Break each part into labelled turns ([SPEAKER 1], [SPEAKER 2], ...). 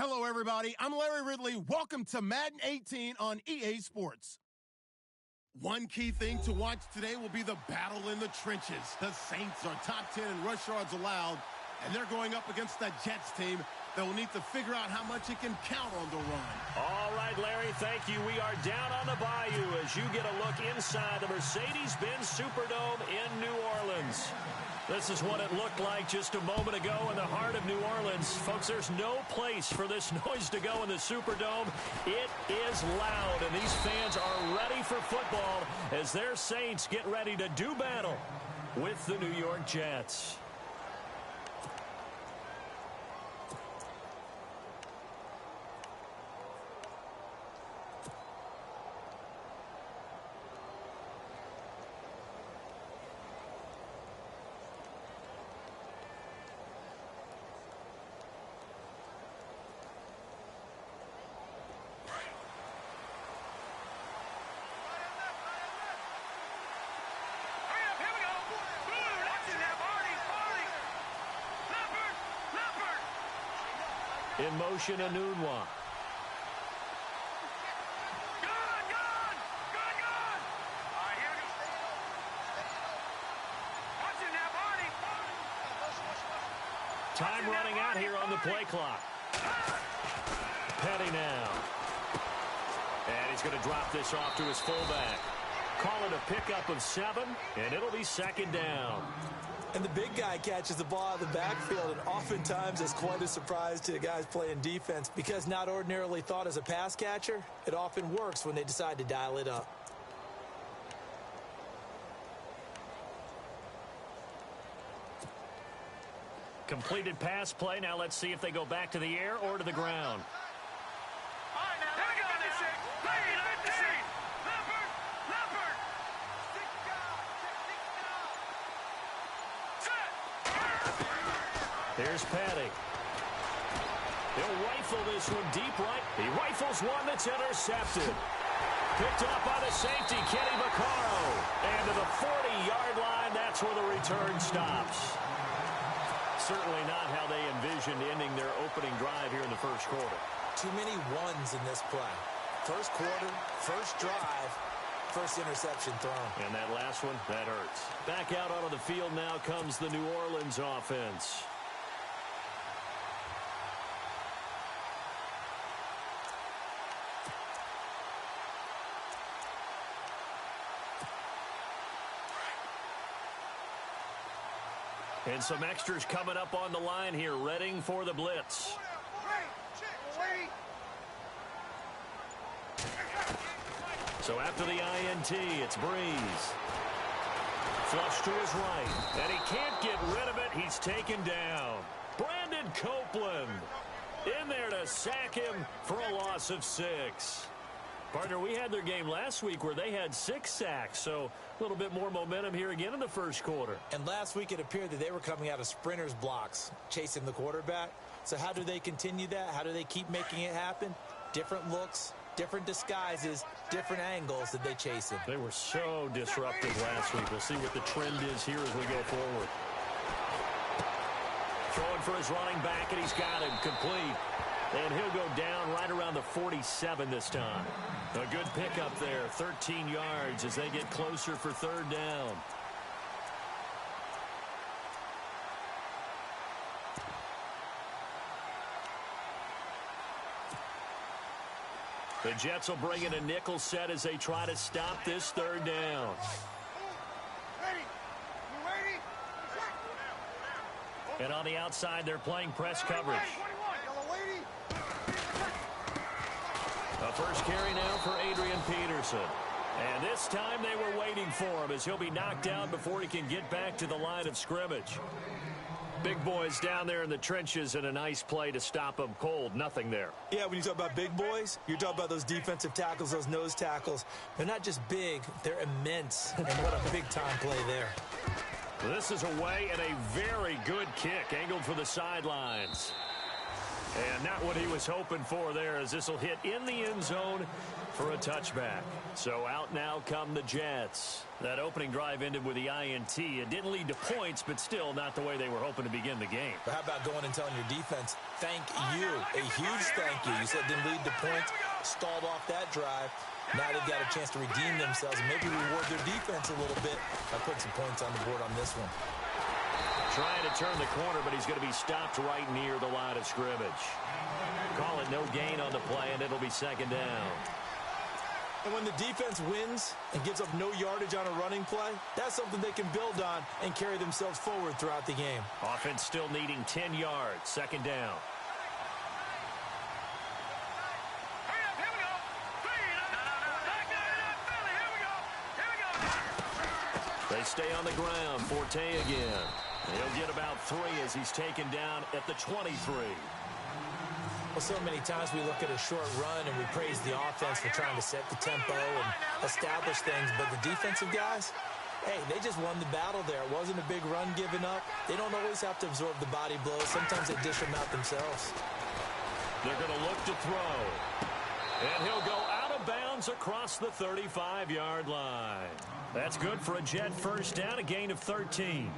[SPEAKER 1] Hello, everybody. I'm Larry Ridley. Welcome to Madden 18 on EA Sports. One key thing to watch today will be the battle in the trenches. The Saints are top 10 in rush yards allowed, and they're going up against the Jets team that will need to figure out how much it can count on the run.
[SPEAKER 2] All right, Larry, thank you. We are down on the bayou as you get a look inside the Mercedes-Benz Superdome in New Orleans. This is what it looked like just a moment ago in the heart of New Orleans. Folks, there's no place for this noise to go in the Superdome. It is loud, and these fans are ready for football as their Saints get ready to do battle with the New York Jets. In motion, Anunwa. Time running out here on the play clock. Petty now. And he's going to drop this off to his fullback. Call it a pickup of 7, and it'll be second down.
[SPEAKER 3] And the big guy catches the ball out of the backfield, and oftentimes it's quite a surprise to the guys playing defense because not ordinarily thought as a pass catcher, it often works when they decide to dial it up.
[SPEAKER 2] Completed pass play. Now let's see if they go back to the air or to the ground. Here's Petty. He'll rifle this one deep right. He rifles one that's intercepted. Picked off by the safety, Kenny Vaccaro. And to the 40-yard line, that's where the return stops. Certainly not how they envisioned ending their opening drive here in the first quarter.
[SPEAKER 3] Too many ones in this play. First quarter, first drive, first interception thrown.
[SPEAKER 2] And that last one, that hurts. Back out onto the field now comes the New Orleans offense. And some extras coming up on the line here, readying for the blitz. So after the INT, it's Breeze. Flush to his right, and he can't get rid of it. He's taken down. Brandon Copeland in there to sack him for a loss of 6. Partner, we had their game last week where they had 6 sacks, so a little bit more momentum here again in the first quarter.
[SPEAKER 3] And last week it appeared that they were coming out of sprinters blocks, chasing the quarterback. So how do they continue that? How do they keep making it happen? Different looks, different disguises, different angles that they chase him.
[SPEAKER 2] They were so disruptive last week. We'll see what the trend is here as we go forward. Throwing for his running back, and he's got him complete. And he'll go down right around the 47 this time. A good pickup there, 13 yards as they get closer for third down. The Jets will bring in a nickel set as they try to stop this third down. And on the outside, they're playing press coverage. A first carry now for Adrian Peterson. And this time they were waiting for him as he'll be knocked down before he can get back to the line of scrimmage. Big boys down there in the trenches, and a nice play to stop them cold. Nothing there.
[SPEAKER 3] Yeah, when you talk about big boys, you're talking about those defensive tackles, those nose tackles. They're not just big, they're immense. And what a big-time play there.
[SPEAKER 2] This is away and a very good kick angled for the sidelines. And not what he was hoping for there, as this will hit in the end zone for a touchback. So out now come the Jets. That opening drive ended with the INT. It didn't lead to points, but still not the way they were hoping to begin the game.
[SPEAKER 3] But how about going and telling your defense, thank you, a huge thank you. You said it didn't lead to points, stalled off that drive. Now they've got a chance to redeem themselves and maybe reward their defense a little bit by putting some points on the board on this one.
[SPEAKER 2] Trying to turn the corner, but he's going to be stopped right near the line of scrimmage. Call it no gain on the play, and it'll be second down.
[SPEAKER 3] And when the defense wins and gives up no yardage on a running play, that's something they can build on and carry themselves forward throughout the game.
[SPEAKER 2] Offense still needing 10 yards. Second down. They stay on the ground. Forte again. He'll get about 3 as he's taken down at the 23.
[SPEAKER 3] Well, so many times we look at a short run and we praise the offense for trying to set the tempo and establish things, but the defensive guys, hey, they just won the battle there. It wasn't a big run given up. They don't always have to absorb the body blows. Sometimes they dish them out themselves.
[SPEAKER 2] They're going to look to throw. And he'll go out of bounds across the 35-yard line. That's good for a Jet first down, a gain of 13.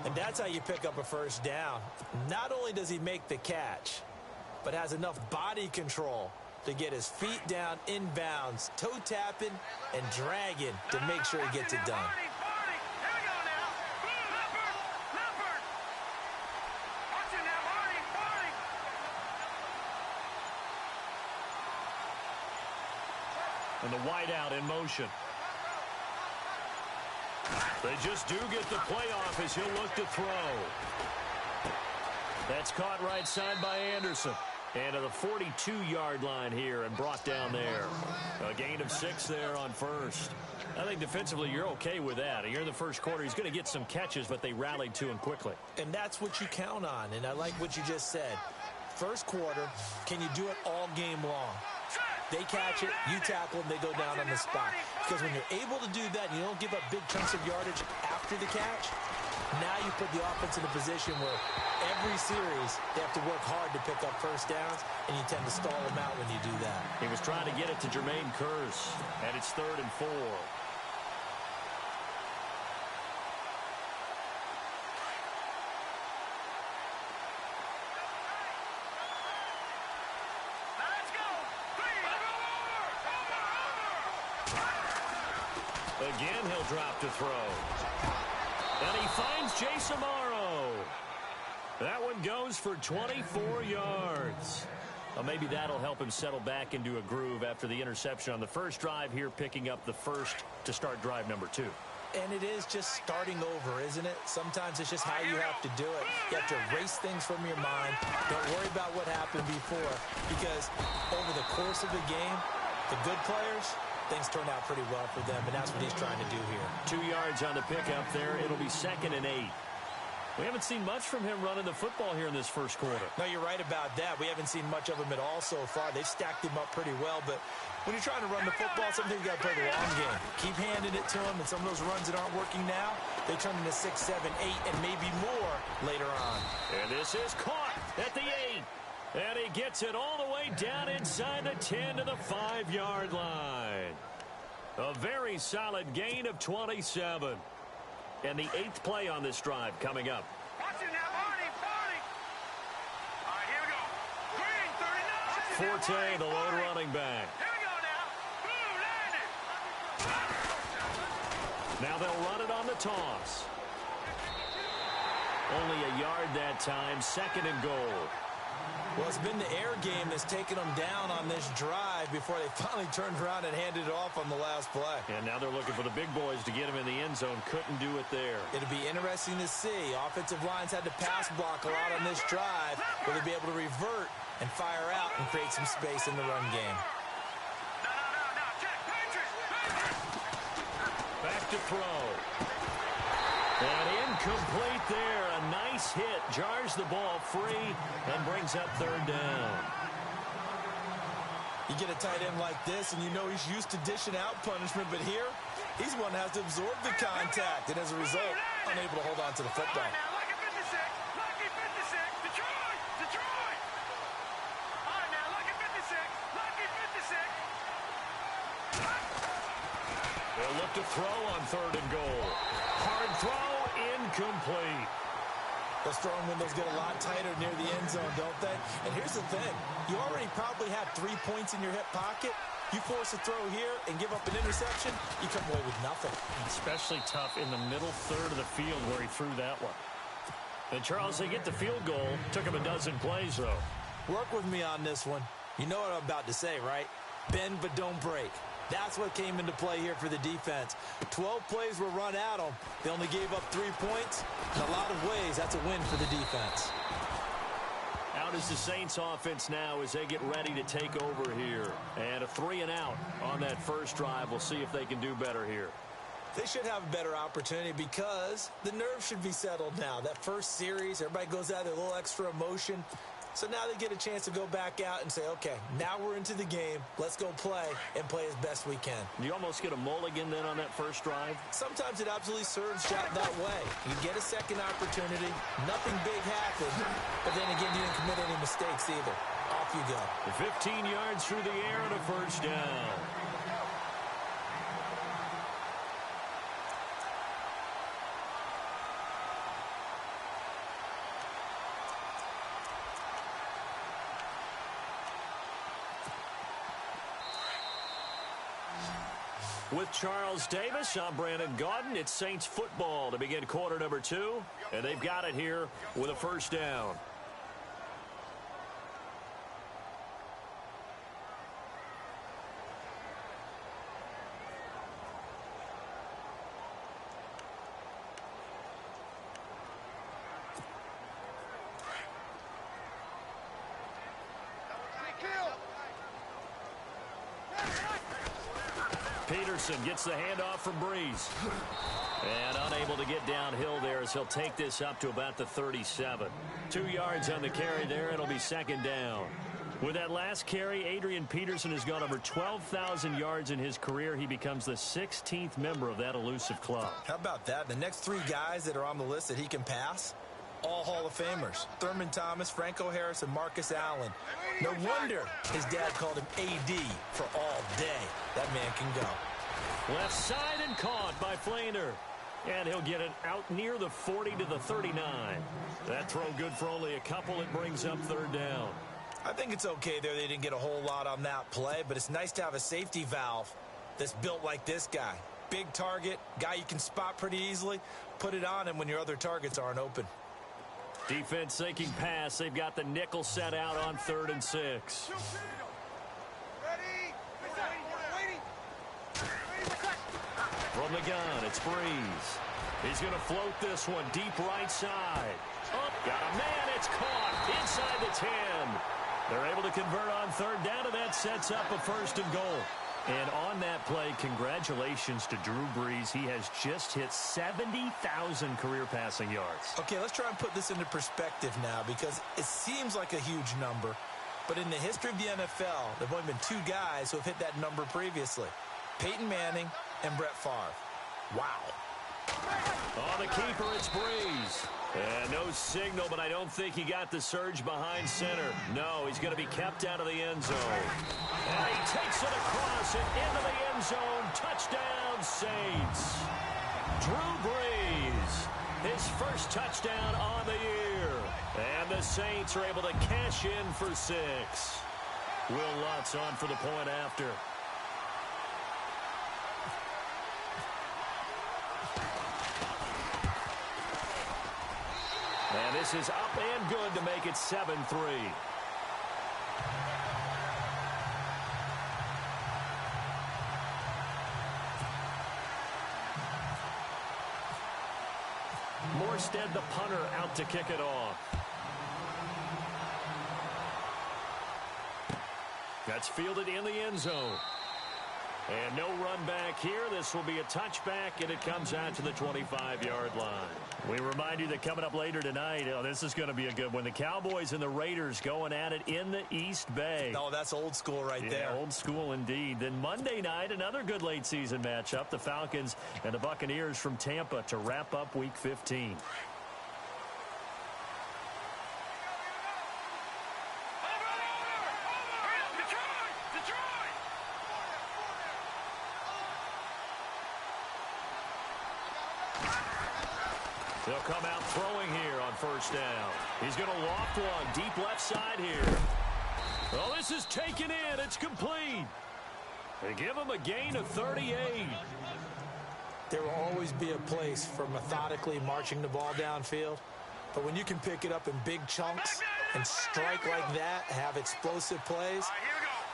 [SPEAKER 3] And that's how you pick up a first down. Not only does he make the catch, but has enough body control to get his feet down inbounds, toe tapping and dragging to make sure he gets it done.
[SPEAKER 2] And the wideout in motion. They just do get the play off as he'll look to throw. That's caught right side by Anderson. And to the 42-yard line here and brought down there. A gain of 6 there on first. I think defensively you're okay with that. Here in the first quarter, he's going to get some catches, but they rallied to him quickly.
[SPEAKER 3] And that's what you count on, and I like what you just said. First quarter, can you do it all game long? They catch it, you tackle them, they go down on the spot. Because when you're able to do that, you don't give up big chunks of yardage after the catch, now you put the offense in a position where every series they have to work hard to pick up first downs, and you tend to stall them out when you do that.
[SPEAKER 2] He was trying to get it to Jermaine Kearse, and it's 3rd and 4. Again, he'll drop to throw. And he finds Jace Amaro. That one goes for 24 yards. Well, maybe that'll help him settle back into a groove after the interception on the first drive here, picking up the first to start drive number 2.
[SPEAKER 3] And it is just starting over, isn't it? Sometimes it's just how you have to do it. You have to erase things from your mind. Don't worry about what happened before, because over the course of the game, the good players, things turn out pretty well for them, and that's what he's trying to do here.
[SPEAKER 2] 2 yards on the pickup there. It'll be 2nd and 8. We haven't seen much from him running the football here in this first quarter.
[SPEAKER 3] No, you're right about that. We haven't seen much of him at all so far. They've stacked him up pretty well, but when you're trying to run the football, sometimes you got to play the long game. Keep handing it to him, and some of those runs that aren't working now, they turn into 6, 7, 8, and maybe more later on.
[SPEAKER 2] And this is caught at the 8. And he gets it all the way down inside the 10 to the 5-yard line. A very solid gain of 27. And the 8th play on this drive coming up.
[SPEAKER 4] Watch it now, Barney. All right, here we go. Green, 39.
[SPEAKER 2] Forte, the lone running back.
[SPEAKER 4] Here we go now. Boom, landed.
[SPEAKER 2] Now they'll run it on the toss. Only a yard that time, 2nd and goal.
[SPEAKER 3] Well, it's been the air game that's taken them down on this drive before they finally turned around and handed it off on the last play.
[SPEAKER 2] And now they're looking for the big boys to get him in the end zone. Couldn't do it there.
[SPEAKER 3] It'll be interesting to see. Offensive lines had to pass block a lot on this drive. Will they be able to revert and fire out and create some space in the run game?
[SPEAKER 4] No, check.
[SPEAKER 2] Back to throw. And incomplete there. A nice hit. Jars the ball free and brings up 3rd down.
[SPEAKER 3] You get a tight end like this, and you know he's used to dishing out punishment, but here, he's one that has to absorb the contact, and as a result, unable to hold on to the football.
[SPEAKER 4] Now, lucky 56, Detroit. Detroit! All right, now, lucky 56. Lucky 56.
[SPEAKER 2] They'll look to throw on 3rd and goal. Hard throw, incomplete.
[SPEAKER 3] Those throwing windows get a lot tighter near the end zone, don't they? And here's the thing. You already probably have 3 points in your hip pocket. You force a throw here and give up an interception, you come away with nothing.
[SPEAKER 2] Especially tough in the middle third of the field where he threw that one. And, Charles, they get the field goal. Took him a dozen plays, though.
[SPEAKER 3] Work with me on this one. You know what I'm about to say, right? Bend but don't break. That's what came into play here for the defense. 12 plays were run at them. They only gave up 3 points. In a lot of ways, that's a win for the defense.
[SPEAKER 2] Out is the Saints offense now as they get ready to take over here. And a 3-and-out on that first drive. We'll see if they can do better here.
[SPEAKER 3] They should have a better opportunity because the nerves should be settled now. That first series, everybody goes out with a little extra emotion. So now they get a chance to go back out and say, okay, now we're into the game. Let's go play and play as best we can.
[SPEAKER 2] You almost get a mulligan then on that first drive?
[SPEAKER 3] Sometimes it absolutely serves out that way. You get a second opportunity. Nothing big happened. But then again, you didn't commit any mistakes either. Off you go.
[SPEAKER 2] 15 yards through the air and a first down. With Charles Davis, I'm Brandon Gaudin. It's Saints football to begin quarter number 2, and they've got it here with a first down. Peterson gets the handoff from Breeze. And unable to get downhill there as he'll take this up to about the 37. 2 yards on the carry there. It'll be second down. With that last carry, Adrian Peterson has gone over 12,000 yards in his career. He becomes the 16th member of that elusive club.
[SPEAKER 3] How about that? The next 3 guys that are on the list that he can pass, all Hall of Famers. Thurman Thomas, Franco Harris, and Marcus Allen. No wonder his dad called him AD for all day. That man can go.
[SPEAKER 2] Left side and caught by Flander. And he'll get it out near the 40 to the 39. That throw good for only a couple. It brings up third down.
[SPEAKER 3] I think it's okay there. They didn't get a whole lot on that play, but it's nice to have a safety valve that's built like this guy. Big target, guy you can spot pretty easily. Put it on him when your other targets aren't open.
[SPEAKER 2] Defense sinking pass. They've got the nickel set out on 3rd and 6. From the gun, it's Breeze. He's going to float this one deep right side. Oh, got a man. It's caught inside the 10. They're able to convert on 3rd down, and that sets up a 1st and goal. And on that play, congratulations to Drew Brees. He has just hit 70,000 career passing yards.
[SPEAKER 3] Okay, let's try and put this into perspective now because it seems like a huge number. But in the history of the NFL, there have only been 2 guys who have hit that number previously. Peyton Manning and Brett Favre. Wow.
[SPEAKER 2] On the keeper, it's Breeze. And no signal, but I don't think he got the surge behind center. No, he's going to be kept out of the end zone. And he takes it across and into the end zone. Touchdown, Saints. Drew Brees, his first touchdown on the year. And the Saints are able to cash in for 6. Will Lutz on for the point after. And this is up and good to make it 7-3. Morstead, the punter, out to kick it off. That's fielded in the end zone. And no run back here. This will be a touchback, and it comes out to the 25-yard line. We remind you that coming up later tonight, this is going to be a good one. The Cowboys and the Raiders going at it in the East Bay.
[SPEAKER 3] Oh, that's old school right there.
[SPEAKER 2] Old school indeed. Then Monday night, another good late-season matchup. The Falcons and the Buccaneers from Tampa to wrap up Week 15. They'll come out throwing here on first down. He's going to loft one deep left side here. Oh, this is taken in. It's complete. They give him a gain of 38.
[SPEAKER 3] There will always be a place for methodically marching the ball downfield. But when you can pick it up in big chunks and strike like that, have explosive plays,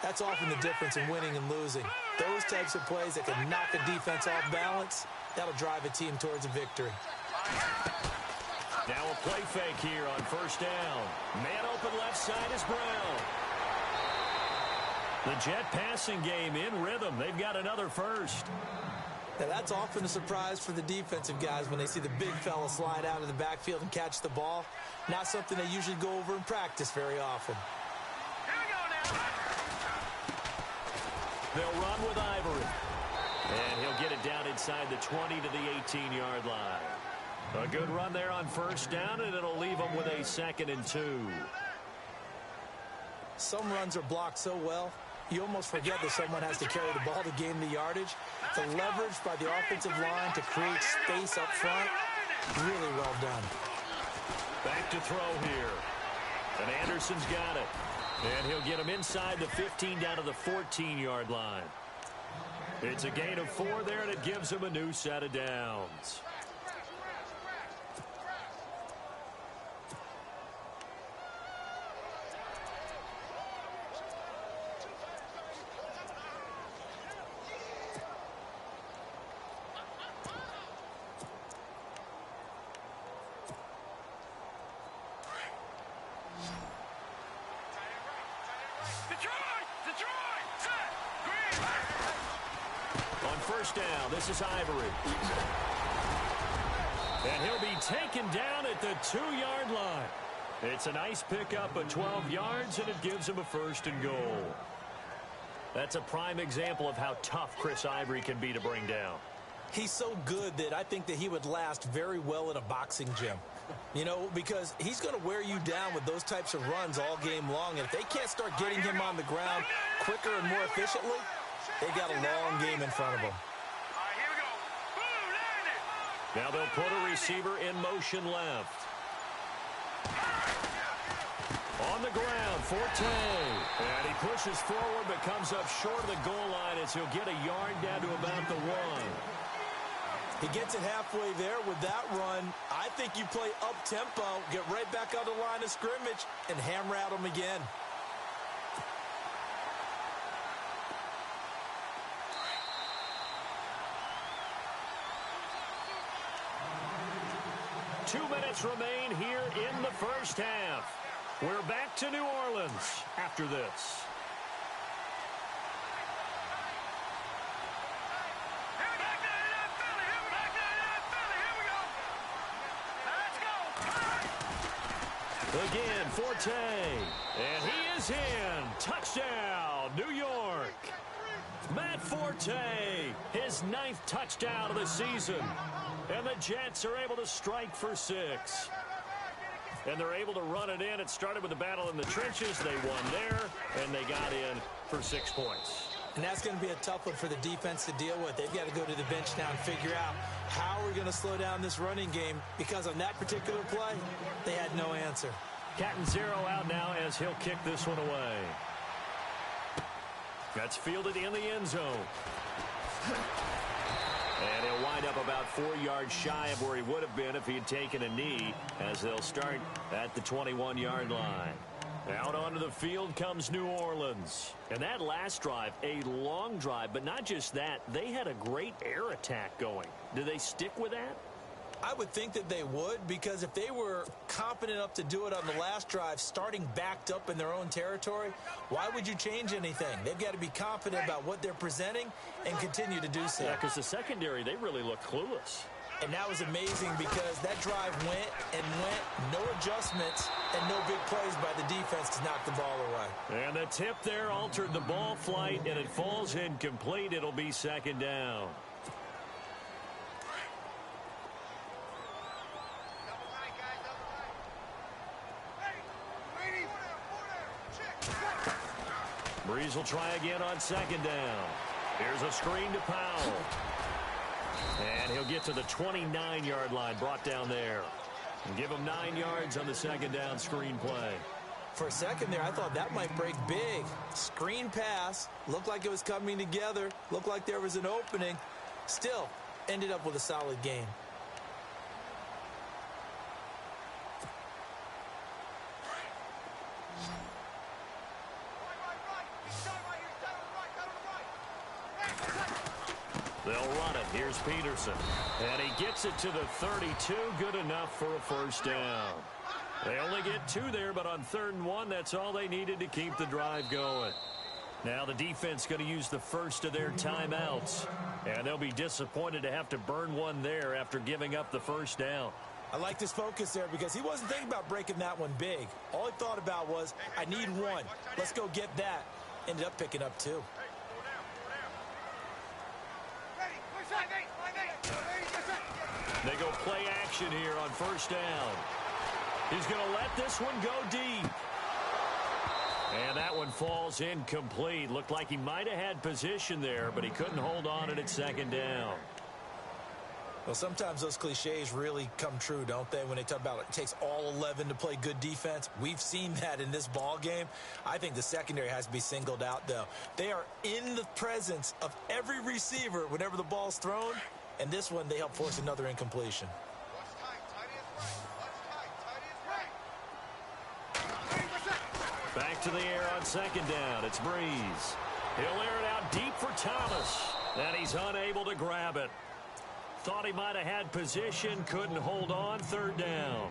[SPEAKER 3] that's often the difference in winning and losing. Those types of plays that can knock a defense off balance, that'll drive a team towards a victory.
[SPEAKER 2] Now a play fake here on first down. Man open left side is Brown. The Jet passing game in rhythm. They've got another first.
[SPEAKER 3] Now that's often a surprise for the defensive guys when they see the big fella slide out of the backfield and catch the ball. Not something they usually go over in practice very often.
[SPEAKER 2] They'll run with Ivory. And he'll get it down inside the 20 to the 18-yard line. A good run there on first down, and it'll leave them with a 2nd and 2.
[SPEAKER 3] Some runs are blocked so well, you almost forget that someone has to carry the ball to gain the yardage. The leverage by the offensive line to create space up front, really well done.
[SPEAKER 2] Back to throw here. And Anderson's got it. And he'll get him inside the 15 down to the 14-yard line. It's a gain of 4 there, and it gives him a new set of downs. First down, this is Ivory. And he'll be taken down at the 2-yard line. It's a nice pickup of 12 yards, and it gives him a 1st and goal. That's a prime example of how tough Chris Ivory can be to bring down.
[SPEAKER 3] He's so good that I think that he would last very well in a boxing gym. You know, because he's going to wear you down with those types of runs all game long. And if they can't start getting him on the ground quicker and more efficiently, they've got a long game in front of them.
[SPEAKER 2] Now they'll put a receiver in motion left. On the ground, Forte. And he pushes forward but comes up short of the goal line as he'll get a yard down to about the 1.
[SPEAKER 3] He gets it halfway there with that run. I think you play up-tempo, get right back on the line of scrimmage, and hammer at him again.
[SPEAKER 2] Two minutes remain here in the first half. We're back to New Orleans after this. Again, Forte. And he is in. Touchdown, New York. Matt Forte, his 9th touchdown of the season. And the Jets are able to strike for 6. And they're able to run it in. It started with the battle in the trenches. They won there, and they got in for 6 points.
[SPEAKER 3] And that's going to be a tough one for the defense to deal with. They've got to go to the bench now and figure out how we're going to slow down this running game, because on that particular play, they had no answer.
[SPEAKER 2] Cat and 0 out now as he'll kick this one away. That's fielded in the end zone. And he'll wind up about 4 yards shy of where he would have been if he had taken a knee, as they'll start at the 21-yard line. Out onto the field comes New Orleans. And that last drive, a long drive, but not just that, they had a great air attack going. Do they stick with that?
[SPEAKER 3] I would think that they would, because if they were competent enough to do it on the last drive, starting backed up in their own territory, why would you change anything? They've got to be confident about what they're presenting and continue to do so.
[SPEAKER 2] Yeah, because the secondary, they really look clueless.
[SPEAKER 3] And that was amazing, because that drive went and went, no adjustments, and no big plays by the defense to knock the ball away.
[SPEAKER 2] And the tip there altered the ball flight, and it falls incomplete. It'll be 2nd down. Breeze will try again on 2nd down. Here's a screen to Powell. And he'll get to the 29-yard line, brought down there. And give him 9 yards on the second down screen play.
[SPEAKER 3] For a second there, I thought that might break big. Screen pass, looked like it was coming together, looked like there was an opening. Still, ended up with a solid game.
[SPEAKER 2] They'll run it. Here's Peterson. And he gets it to the 32. Good enough for a first down. They only get 2 there, but on 3rd and 1, that's all they needed to keep the drive going. Now the defense going to use the first of their timeouts. And they'll be disappointed to have to burn one there after giving up the first down.
[SPEAKER 3] I like his focus there because he wasn't thinking about breaking that one big. All he thought about was, I need one. Let's go get that. Ended up picking up 2.
[SPEAKER 2] They go play action here on first down. He's going to let this one go deep. And that one falls incomplete. Looked like he might have had position there, but he couldn't hold on to it at second down.
[SPEAKER 3] Well, sometimes those cliches really come true, don't they? When they talk about it takes all 11 to play good defense. We've seen that in this ball game. I think the secondary has to be singled out, though. They are in the presence of every receiver whenever the ball's thrown. And this one, they help force another incompletion.
[SPEAKER 2] Back to the air on second down. It's Breeze. He'll air it out deep for Thomas. And he's unable to grab it. Thought he might have had position. Couldn't hold on. 3rd down.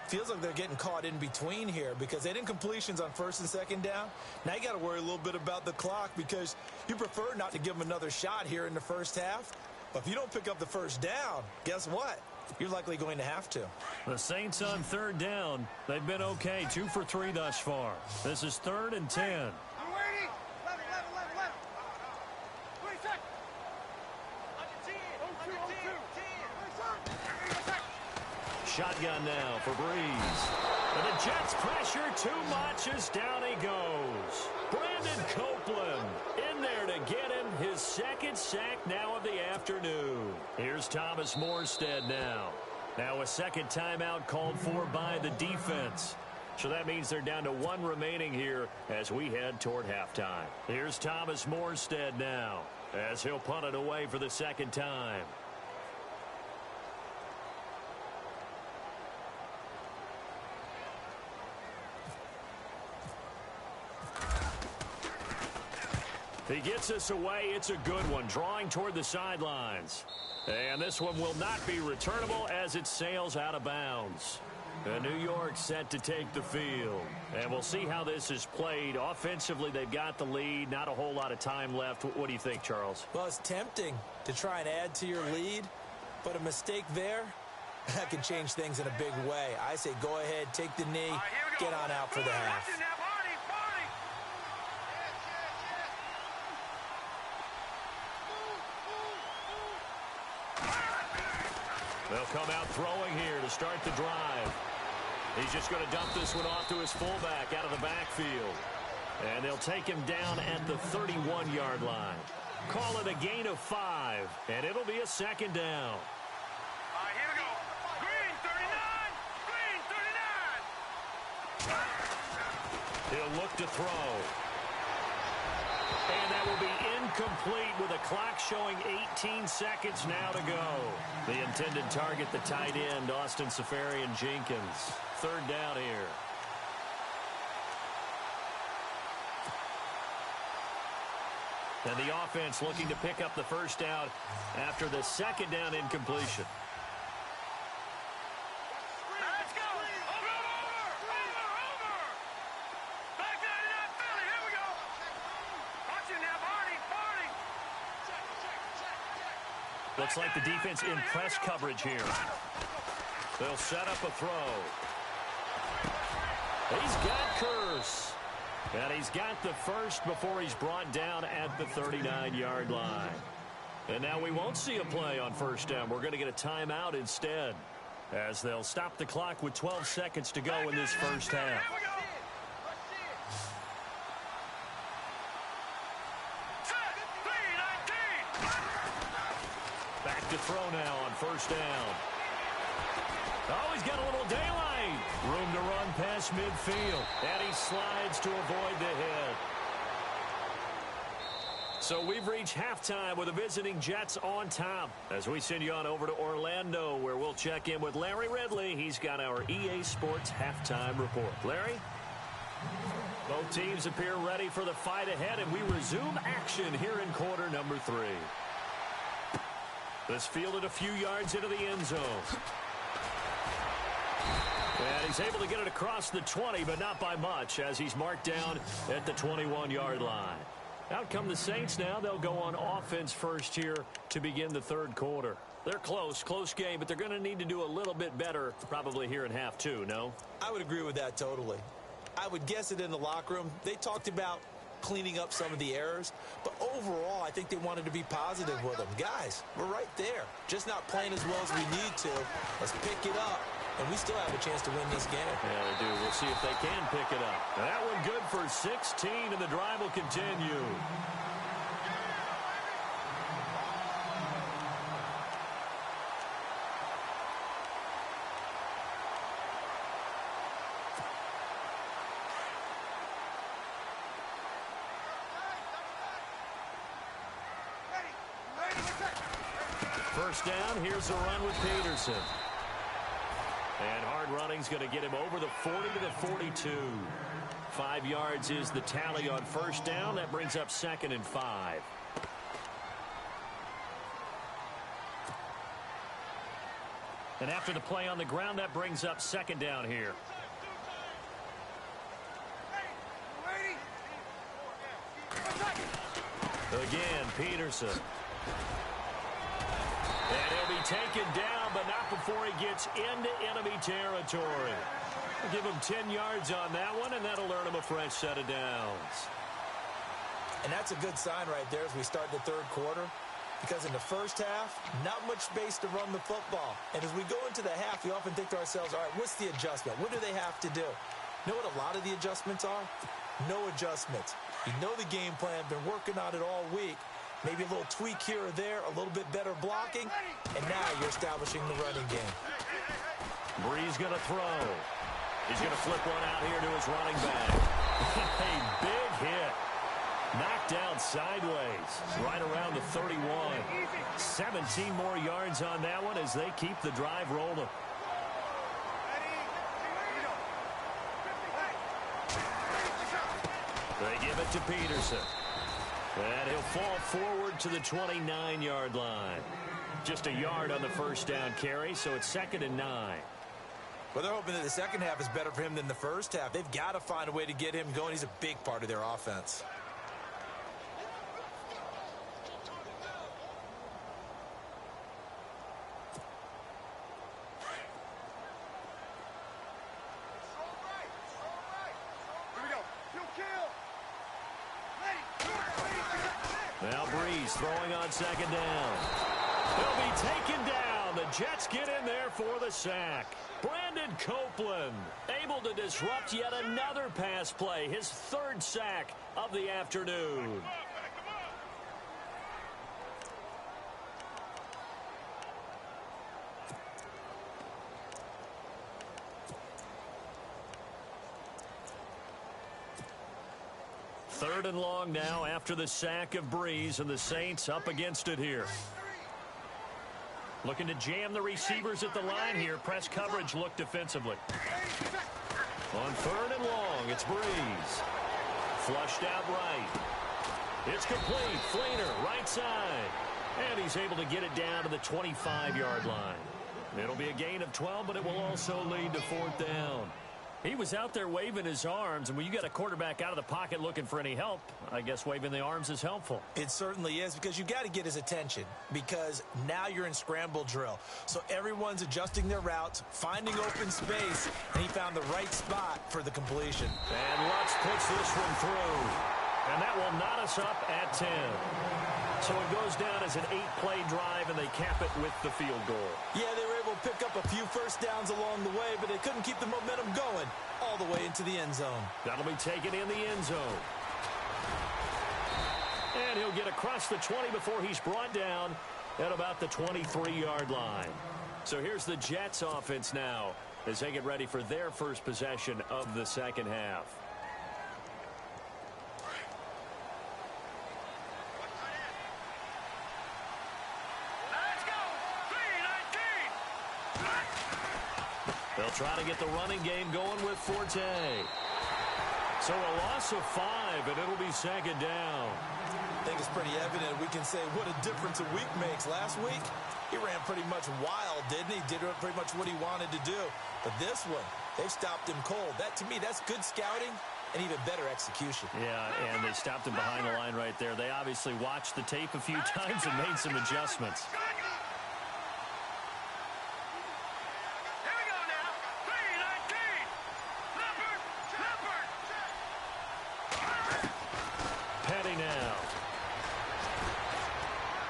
[SPEAKER 3] Feels like they're getting caught in between here because they had incompletions on 1st and 2nd down. Now you got to worry a little bit about the clock because you prefer not to give them another shot here in the first half. But if you don't pick up the first down, guess what? You're likely going to have to.
[SPEAKER 2] The Saints on 3rd down. They've been okay. 2 for 3 thus far. This is 3rd and 10. Shotgun now for Breeze. And the Jets pressure too much as down he goes. Brandon Copeland in there to get him his 2nd sack now of the afternoon. Here's Thomas Morstead now. Now a 2nd timeout called for by the defense. So that means they're down to 1 remaining here as we head toward halftime. Here's Thomas Morstead now as he'll punt it away for the 2nd time. He gets us away. It's a good one, drawing toward the sidelines. And this one will not be returnable as it sails out of bounds. And New York set to take the field. And we'll see how this is played. Offensively, they've got the lead. Not a whole lot of time left. What do you think, Charles?
[SPEAKER 3] Well, it's tempting to try and add to your lead, but a mistake there, that can change things in a big way. I say go ahead, take the knee, get on out for the half.
[SPEAKER 2] They'll come out throwing here to start the drive. He's just going to dump this one off to his fullback out of the backfield. And they'll take him down at the 31-yard line. Call it a gain of 5, and it'll be a 2nd down.
[SPEAKER 4] Here we go. Green 39. Green 39.
[SPEAKER 2] He'll look to throw. And that will be incomplete with a clock showing 18 seconds now to go. The intended target, the tight end, Austin Safarian-Jenkins. 3rd down here. And the offense looking to pick up the first down after the 2nd down incompletion.
[SPEAKER 4] Let's go. Over. Back 99 Philly. Here we go. Watch it now, Barney.
[SPEAKER 2] Looks like the defense in press coverage here. They'll set up a throw. He's got Curse. And he's got the first before he's brought down at the 39-yard line. And now we won't see a play on first down. We're going to get a timeout instead, as they'll stop the clock with 12 seconds to go in this first half. to throw now on first down. Oh, he's got a little daylight. Room to run past midfield. And he slides to avoid the hit. So we've reached halftime with the visiting Jets on top. As we send you on over to Orlando, where we'll check in with Larry Ridley. He's got our EA Sports halftime report. Larry? Both teams appear ready for the fight ahead, and we resume action here in quarter number 3. This fielded a few yards into the end zone. And he's able to get it across the 20, but not by much, as he's marked down at the 21-yard line. Out come the Saints now. They'll go on offense first here to begin the third quarter. They're close game, but they're going to need to do a little bit better probably here in half 2, no?
[SPEAKER 3] I would agree with that totally. I would guess it in the locker room. They talked about cleaning up some of the errors, but overall, I think they wanted to be positive with them. Guys, we're right there. Just not playing as well as we need to. Let's pick it up, and we still have a chance to win this game.
[SPEAKER 2] Yeah, they do. We'll see if they can pick it up. And that one good for 16, and the drive will continue. First down, here's a run with Peterson. And hard running's going to get him over the 40 to the 42. 5 yards is the tally on first down. That brings up 2nd and 5. And after the play on the ground, that brings up 2nd down here. Again, Peterson. And he'll be taken down, but not before he gets into enemy territory. We'll give him 10 yards on that one, and that'll earn him a fresh set of downs.
[SPEAKER 3] And that's a good sign right there as we start the third quarter, because in the first half, not much space to run the football. And as we go into the half, we often think to ourselves, all right, what's the adjustment? What do they have to do? You know what a lot of the adjustments are? No adjustments. You know the game plan, been working on it all week. Maybe a little tweak here or there, a little bit better blocking, and now you're establishing the running game.
[SPEAKER 2] Brees going to throw. He's going to flip one out here to his running back. A big hit. Knocked down sideways, right around the 31. 17 more yards on that one as they keep the drive rolling. They give it to Peterson. And he'll fall forward to the 29-yard line. Just a yard on the first down carry, so it's 2nd and 9.
[SPEAKER 3] Well, they're hoping that the second half is better for him than the first half. They've got to find a way to get him going. He's a big part of their offense.
[SPEAKER 2] Now Brees throwing on 2nd down. He'll be taken down. The Jets get in there for the sack. Brandon Copeland able to disrupt yet another pass play. His 3rd sack of the afternoon. Third and long now after the sack of Brees, and the Saints up against it here. Looking to jam the receivers at the line here. Press coverage look defensively. On 3rd and long, it's Brees. Flushed out right. It's complete. Fleener, right side. And he's able to get it down to the 25-yard line. It'll be a gain of 12, but it will also lead to 4th down. He was out there waving his arms, and when you got a quarterback out of the pocket looking for any help, I guess waving the arms is helpful. It certainly is, because you got to get his attention, because now you're in scramble drill. So everyone's adjusting their routes, finding open space, and he found the right spot for the completion. And Lutz puts this one through, and that will knot us up at 10. So it goes down as an 8-play drive, and they cap it with the field goal. Yeah, they were able to pick up a few first downs along the way, but they couldn't keep the momentum going all the way into the end zone. That'll be taken in the end zone. And he'll get across the 20 before he's brought down at about the 23-yard line. So here's the Jets offense now as they get ready for their first possession of the second half.
[SPEAKER 4] Let's go. 3-19.
[SPEAKER 2] They'll try to get the running game going with Forte. So a loss of 5, and it'll be second down.
[SPEAKER 3] I think it's pretty evident. We can say what a difference a week makes. Last week, he ran pretty much wild, didn't he? Did pretty much what he wanted to do. But this one, they've stopped him cold. That, to me, that's good scouting and even better execution.
[SPEAKER 2] Yeah, and they stopped him behind the line right there. They obviously watched the tape a few times and made some adjustments.
[SPEAKER 4] Here we go now. 3-19. Leopard.
[SPEAKER 2] Petty now.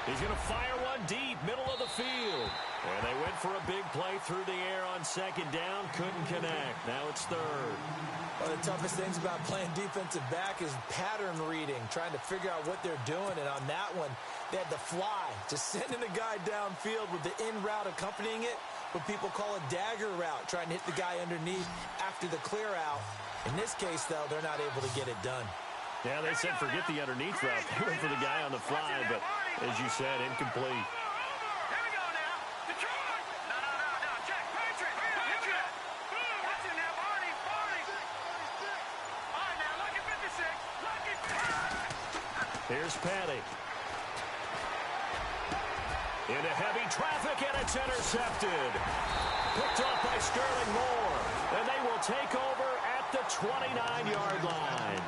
[SPEAKER 2] He's going to fire one deep, middle of the field. And they went for a big play through the air on second down. Couldn't connect. Now it's third.
[SPEAKER 3] One of the toughest things about playing defensive back is pattern reading, trying to figure out what they're doing. And on that one, they had the fly, just sending a guy downfield with the in route accompanying it, what people call a dagger route, trying to hit the guy underneath after the clear out. In this case, though, they're not able to get it done.
[SPEAKER 2] Yeah, they said forget the underneath route. They went for the guy on the fly, but as you said, incomplete.
[SPEAKER 4] Here we go now. Detroit. No. Check. Patriot. Hit you. Watch it now, Barney. All right, now, lucky 56. Lucky 56.
[SPEAKER 2] Here's Patty. Into heavy traffic, and it's intercepted. Picked off by Sterling Moore. And they will take over at the 29-yard line.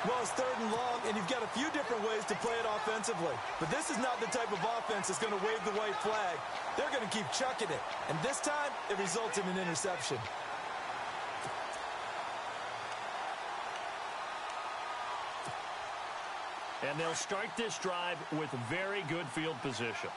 [SPEAKER 3] Well, it's third and long, and you've got a few different ways to play it offensively. But this is not the type of offense that's going to wave the white flag. They're going to keep chucking it. And this time, it results in an interception.
[SPEAKER 2] And they'll start this drive with very good field position.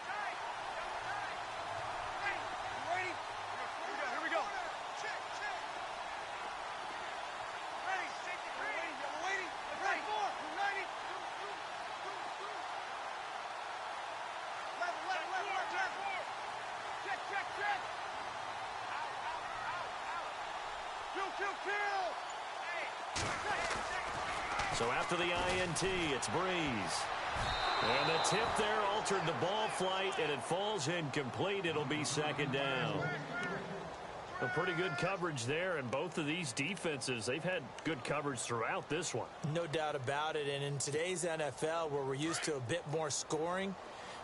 [SPEAKER 2] So after the INT, it's Breeze. And the tip there altered the ball flight, and it falls incomplete. It'll be second down. A pretty good coverage there, and both of these defenses, they've had good coverage throughout this one.
[SPEAKER 3] No doubt about it, and in today's NFL, where we're used to a bit more scoring,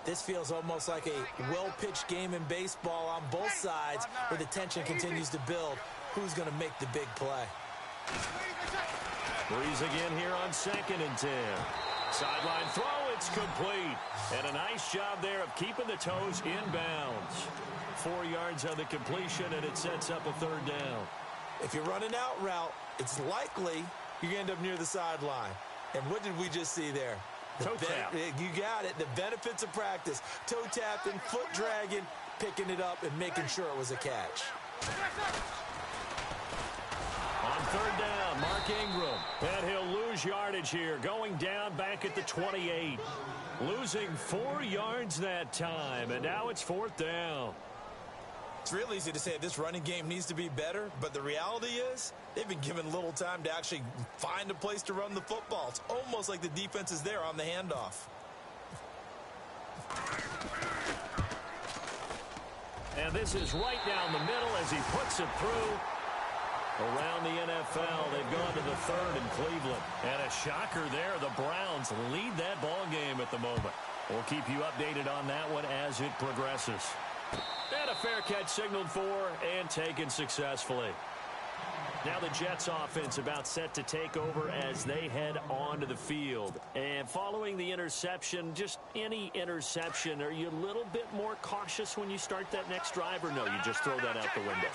[SPEAKER 3] this feels almost like a well-pitched game in baseball on both sides, where the tension continues to build. Who's going to make the big play?
[SPEAKER 2] Breeze again here on 2nd and 10. Sideline throw, it's complete. And a nice job there of keeping the toes in bounds. 4 yards on the completion, and it sets up a third down.
[SPEAKER 3] If you're running out route, it's likely you end up near the sideline. And what did we just see there?
[SPEAKER 2] Toe tap.
[SPEAKER 3] You got it. The benefits of practice. Toe tapping, foot dragging, picking it up, and making sure it was a catch.
[SPEAKER 2] On third down, Mark Ingram. And he'll lose yardage here, going down back at the 28. Losing 4 yards that time, and now it's 4th down.
[SPEAKER 3] It's real easy to say this running game needs to be better, but the reality is they've been given little time to actually find a place to run the football. It's almost like the defense is there on the handoff.
[SPEAKER 2] And this is right down the middle as he puts it through. Around the NFL, they've gone to the 3rd in Cleveland. And a shocker there, the Browns lead that ball game at the moment. We'll keep you updated on that one as it progresses. And a fair catch signaled for and taken successfully. Now the Jets offense about set to take over as they head onto the field. And following the interception, just any interception, are you a little bit more cautious when you start that next drive, or no, you just throw that out the window?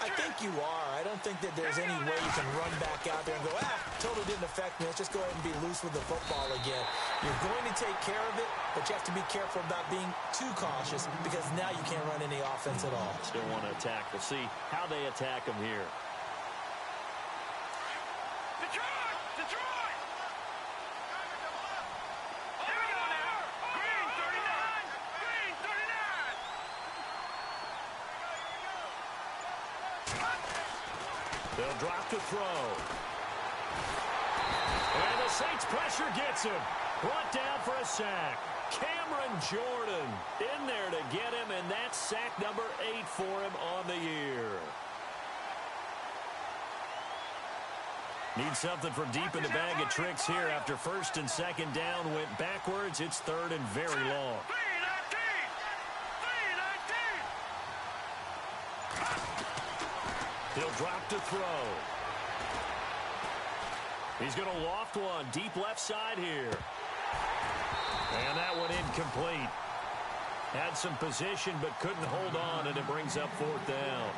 [SPEAKER 3] I think you are. I don't think that there's any way you can run back out there and go, totally didn't affect me. Let's just go ahead and be loose with the football again. You're going to take care of it, but you have to be careful about being too cautious because now you can't run any offense at all.
[SPEAKER 2] Still want to attack. We'll see how they attack them here.
[SPEAKER 4] Detroit! Here we go now. Green, 39.
[SPEAKER 2] They'll drop to throw. And the Saints pressure gets him. Brought down for a sack. Cameron Jordan in there to get him, and that's sack number 8 for him on the year. Need something from deep in the bag of tricks here after first and second down went backwards. It's third and very long. He'll drop to throw. He's going to loft one deep left side here. And that one incomplete. Had some position but couldn't hold on, and it brings up fourth down.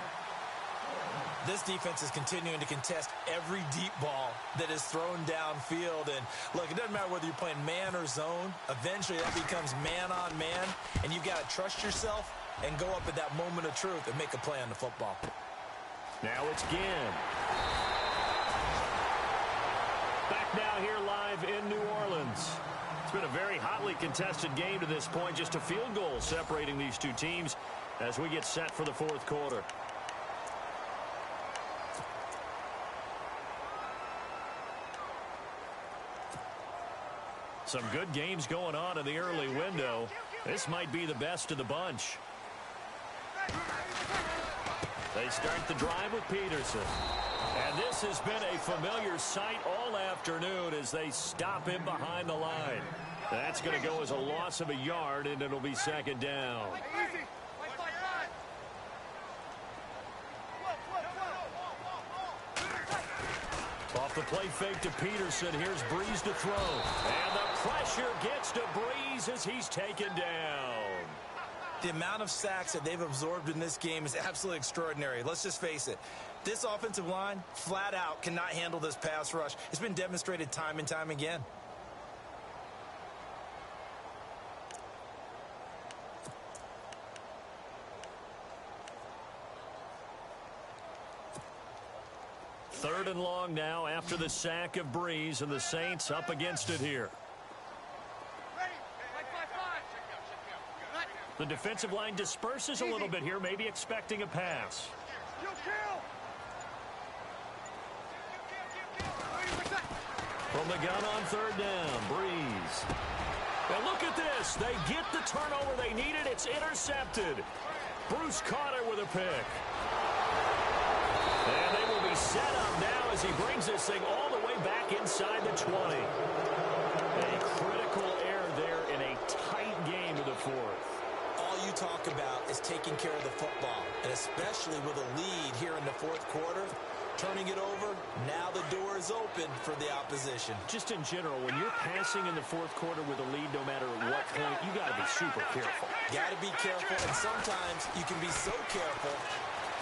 [SPEAKER 3] This defense is continuing to contest every deep ball that is thrown downfield. And, look, it doesn't matter whether you're playing man or zone. Eventually, that becomes man on man, and you've got to trust yourself and go up at that moment of truth and make a play on the football.
[SPEAKER 2] Now it's Ginn. Back now here live in New Orleans. It's been a very hotly contested game to this point. Just a field goal separating these two teams as we get set for the fourth quarter. Some good games going on in the early window. This might be the best of the bunch. They start the drive with Peterson. And this has been a familiar sight all afternoon as they stop him behind the line. That's going to go as a loss of a yard, and it'll be second down. Off the play fake to Peterson. Here's Breeze to throw. And the pressure gets to Breeze as he's taken down.
[SPEAKER 3] The amount of sacks that they've absorbed in this game is absolutely extraordinary. Let's just face it. This offensive line, flat out, cannot handle this pass rush. It's been demonstrated time and time again.
[SPEAKER 2] Third and long now after the sack of Breeze, and the Saints up against it here. The defensive line disperses a little bit here, maybe expecting a pass. From the gun on third down, Breeze. And look at this. They get the turnover they needed. It's intercepted. Bruce Carter with a pick. And they will be set up now as he brings this thing all the way back inside the 20. A critical error there in a tight game of the fourth.
[SPEAKER 3] All you talk about is taking care of the football, and especially with a lead here in the fourth quarter, turning it over, now the door is open for the opposition.
[SPEAKER 2] Just in general, when you're passing in the fourth quarter with a lead, no matter what point, you got to be super careful.
[SPEAKER 3] Got to be careful, and sometimes you can be so careful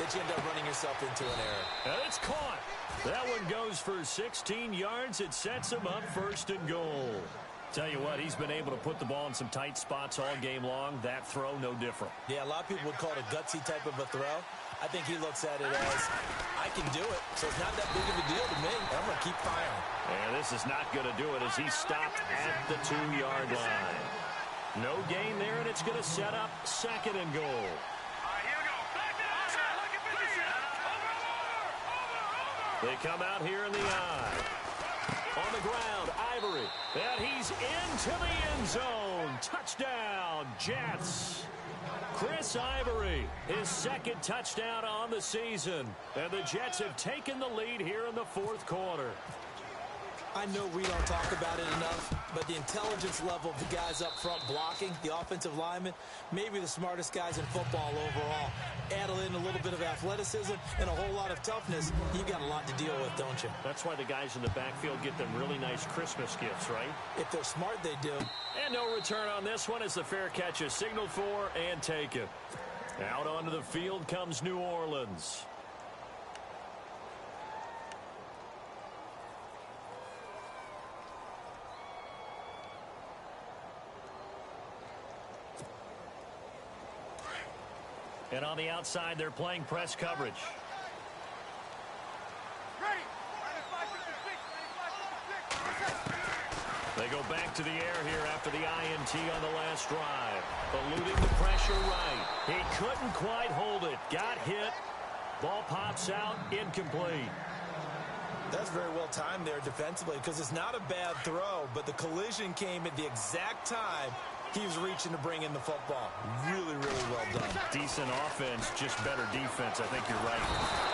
[SPEAKER 3] that you end up running yourself into an error.
[SPEAKER 2] And it's caught. That one goes for 16 yards. It sets him up first and goal. Tell you what, he's been able to put the ball in some tight spots all game long. That throw, no different.
[SPEAKER 3] Yeah, a lot of people would call it a gutsy type of a throw. I think he looks at it as, I can do it, so it's not that big of a deal to me. I'm going to keep firing.
[SPEAKER 2] And this is not going to do it as he stopped at the 2-yard line. No gain there, and it's going to set up second and goal. They come out here in the eye. On the ground, Ivory. And he's into the end zone. Touchdown, Jets. Chris Ivory, his second touchdown on the season. And the Jets have taken the lead here in the fourth quarter.
[SPEAKER 3] I know we don't talk about it enough, but the intelligence level of the guys up front blocking, the offensive linemen, maybe the smartest guys in football overall. Add in a little bit of athleticism and a whole lot of toughness, you've got a lot to deal with, don't you?
[SPEAKER 2] That's why the guys in the backfield get them really nice Christmas gifts, right?
[SPEAKER 3] If they're smart, they do.
[SPEAKER 2] And no return on this one as the fair catch is signaled for and taken. Out onto the field comes New Orleans. And on the outside, they're playing press coverage. They go back to the air here after the INT on the last drive. Eluding the pressure right. He couldn't quite hold it. Got hit. Ball pops out, incomplete.
[SPEAKER 3] That's very well timed there defensively because it's not a bad throw, but the collision came at the exact time he was reaching to bring in the football. Really, really well done.
[SPEAKER 2] Decent offense, just better defense. I think you're right.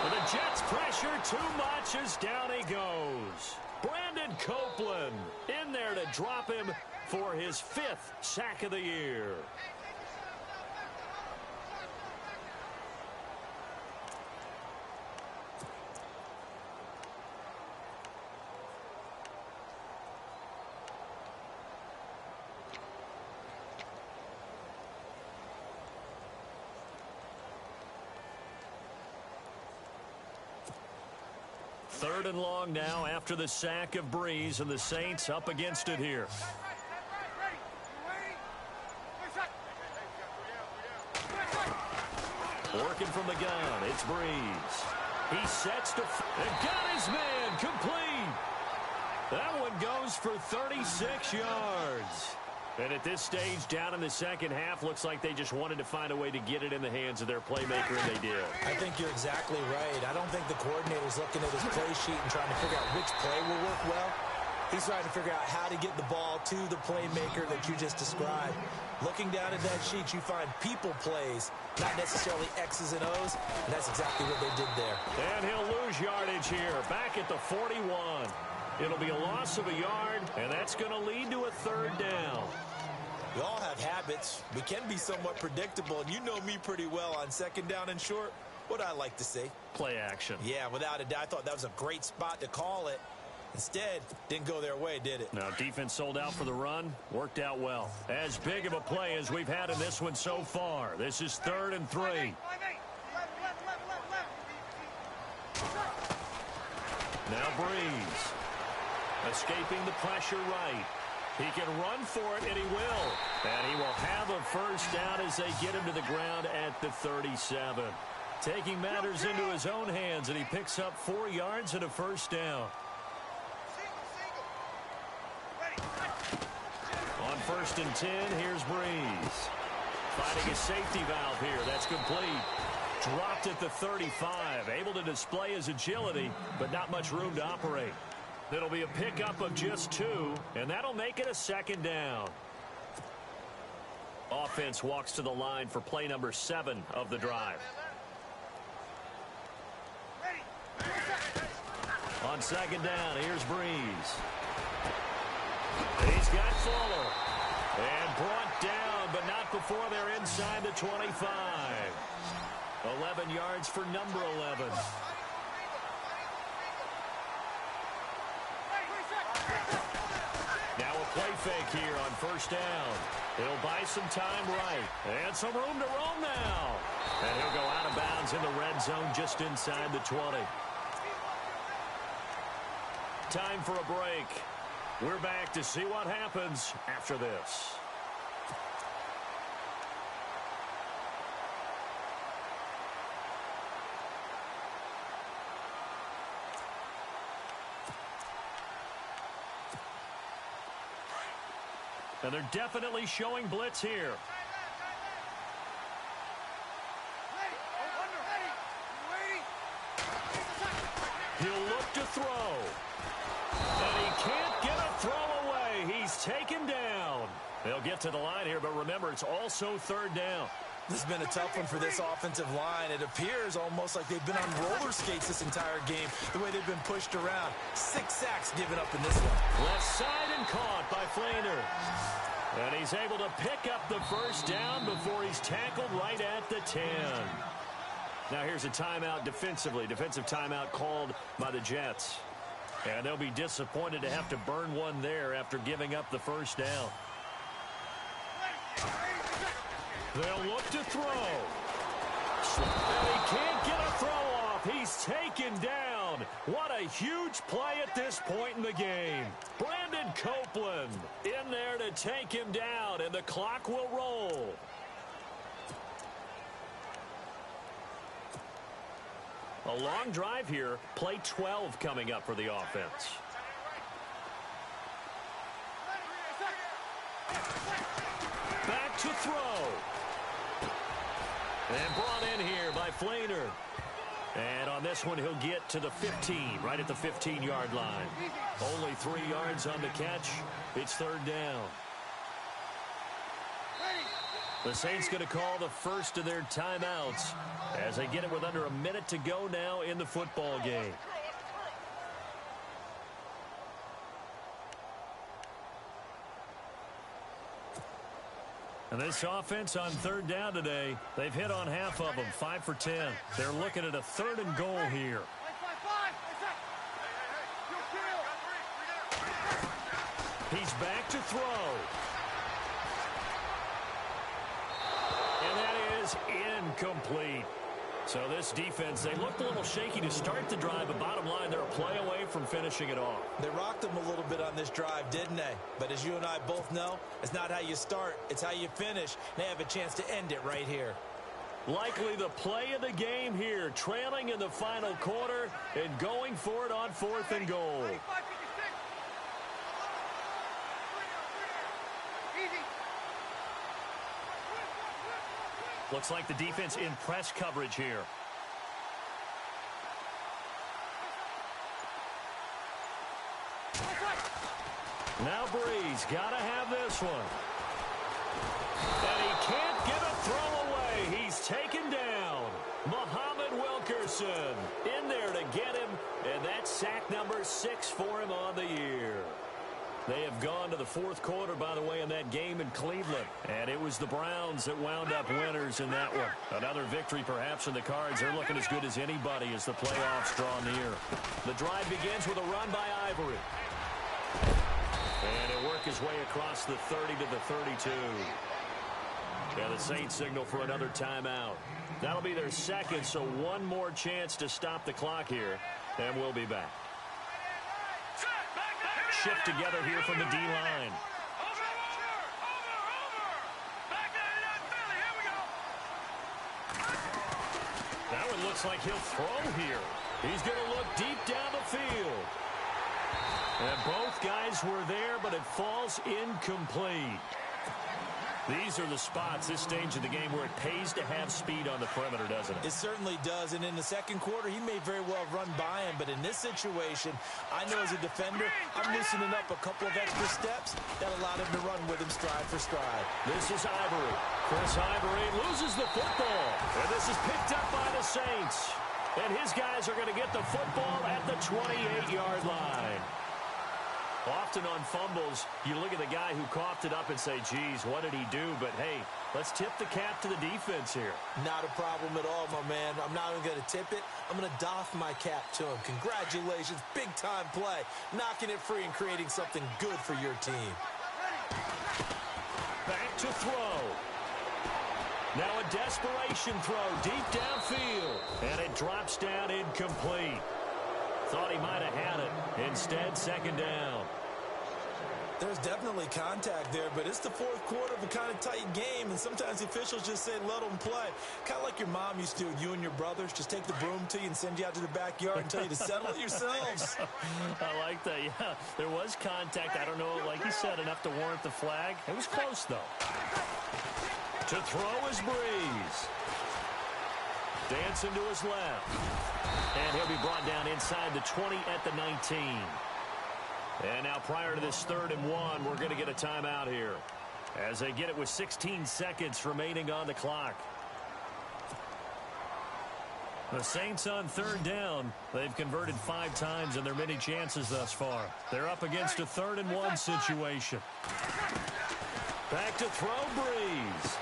[SPEAKER 2] But the Jets pressure too much as down he goes. Brandon Copeland in there to drop him for his 5th sack of the year. Third and long now after the sack of Breeze, and the Saints up against it here. Working from the gun, it's Breeze. He sets to and got his man complete. That one goes for 36 yards. And at this stage, down in the second half, looks like they just wanted to find a way to get it in the hands of their playmaker, and they did.
[SPEAKER 3] I think you're exactly right. I don't think the coordinator's looking at his play sheet and trying to figure out which play will work well. He's trying to figure out how to get the ball to the playmaker that you just described. Looking down at that sheet, you find people plays, not necessarily X's and O's, and that's exactly what they did there.
[SPEAKER 2] And he'll lose yardage here, back at the 41. It'll be a loss of a yard, and that's going to lead to a third down.
[SPEAKER 3] We all have habits. We can be somewhat predictable, and you know me pretty well on second down and short. What I like to say?
[SPEAKER 2] Play action.
[SPEAKER 3] Yeah, without a doubt. I thought that was a great spot to call it. Instead, didn't go their way, did it?
[SPEAKER 2] Now, defense sold out for the run. Worked out well. As big of a play as we've had in this one so far. This is 3rd and 3. Now Breeze. Escaping the pressure right. He can run for it, and he will. And he will have a first down as they get him to the ground at the 37. Taking matters into his own hands, and he picks up 4 yards and a first down. On 1st and 10, here's Breeze. Finding a safety valve here. That's complete. Dropped at the 35. Able to display his agility, but not much room to operate. It'll be a pickup of just 2, and that'll make it a 2nd down. Offense walks to the line for play number 7 of the drive. On 2nd down, here's Breeze. He's got Fuller. And brought down, but not before they're inside the 25. 11 yards for number 11. Now a play fake here on 1st down. He'll buy some time right. And some room to roam now. And he'll go out of bounds in the red zone just inside the 20. Time for a break. We're back to see what happens after this. And they're definitely showing blitz here. He'll look to throw. And he can't get a throw away. He's taken down. They'll get to the line here, but remember, it's also 3rd down.
[SPEAKER 3] This has been a tough one for this offensive line. It appears almost like they've been on roller skates this entire game, the way they've been pushed around. 6 sacks given up in this one.
[SPEAKER 2] Left side and caught by Flainer. And he's able to pick up the first down before he's tackled right at the 10. Now here's a timeout defensively. Defensive timeout called by the Jets. And they'll be disappointed to have to burn one there after giving up the first down. They'll look to throw. And he can't get a throw off. He's taken down. What a huge play at this point in the game. Brandon Copeland in there to take him down, and the clock will roll. A long drive here. Play 12 coming up for the offense. Back to throw. And brought in here by Flainer. And on this one, he'll get to the 15, right at the 15-yard line. Only 3 yards on the catch. It's third down. The Saints going to call the first of their timeouts as they get it with under a minute to go now in the football game. And this offense on third down today, they've hit on half of them, 5 for 10. They're looking at a 3rd and goal here. He's back to throw. And that is incomplete. So this defense, they looked a little shaky to start the drive, but bottom line, they're a play away from finishing it off.
[SPEAKER 3] They rocked them a little bit on this drive, didn't they? But as you and I both know, it's not how you start, it's how you finish. They have a chance to end it right here.
[SPEAKER 2] Likely the play of the game here, trailing in the final quarter and going for it on 4th and goal. Looks like the defense in press coverage here. Now Breeze got to have this one. And he can't get a throw away. He's taken down. Muhammad Wilkerson in there to get him. And that's sack number 6 for him on the year. They have gone to the 4th quarter, by the way, in that game in Cleveland. And it was the Browns that wound up winners in that one. Another victory perhaps in the cards. They're looking as good as anybody as the playoffs draw near. The drive begins with a run by Ivory. And he'll work his way across the 30 to the 32. And the Saints signal for another timeout. That'll be their 2nd, so one more chance to stop the clock here. And we'll be back. Shift together here from the D-line. Now it looks like he'll throw here. He's going to look deep down the field. And both guys were there, but it falls incomplete. These are the spots, this stage of the game, where it pays to have speed on the perimeter, doesn't it?
[SPEAKER 3] It certainly does, and in the 2nd quarter, he may very well run by him, but in this situation, I know as a defender, I'm loosening up a couple of extra steps that allowed him to run with him stride for stride.
[SPEAKER 2] This is Ivory. Chris Ivory loses the football, and this is picked up by the Saints. And his guys are going to get the football at the 28-yard line. Often on fumbles, you look at the guy who coughed it up and say, geez, what did he do? But, hey, let's tip the cap to the defense here.
[SPEAKER 3] Not a problem at all, my man. I'm not even going to tip it. I'm going to doff my cap to him. Congratulations. Big-time play. Knocking it free and creating something good for your team.
[SPEAKER 2] Back to throw. Now a desperation throw deep downfield. And it drops down incomplete. Thought he might have had it. Instead, 2nd down.
[SPEAKER 3] There's definitely contact there, but it's the 4th quarter of a kind of tight game, and sometimes the officials just say, let them play. Kind of like your mom used to do with you and your brothers. Just take the broom to you and send you out to the backyard and tell you to settle it yourselves.
[SPEAKER 2] I like that, yeah. There was contact. I don't know, like you said, enough to warrant the flag. It was close, though. To throw is Breeze. Dancing to his left. And he'll be brought down inside the 20 at the 19. And now prior to this 3rd and 1, we're going to get a timeout here as they get it with 16 seconds remaining on the clock. The Saints on 3rd down. They've converted 5 times in their many chances thus far. They're up against a 3rd and 1 situation. Back to throw Breeze.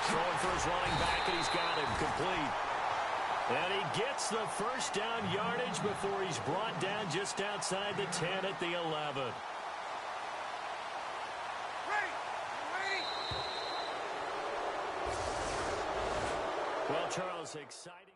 [SPEAKER 2] Throwing for his running back, and he's got him complete. And he gets the first down yardage before he's brought down just outside the 10 at the 11. Well, Charles, exciting.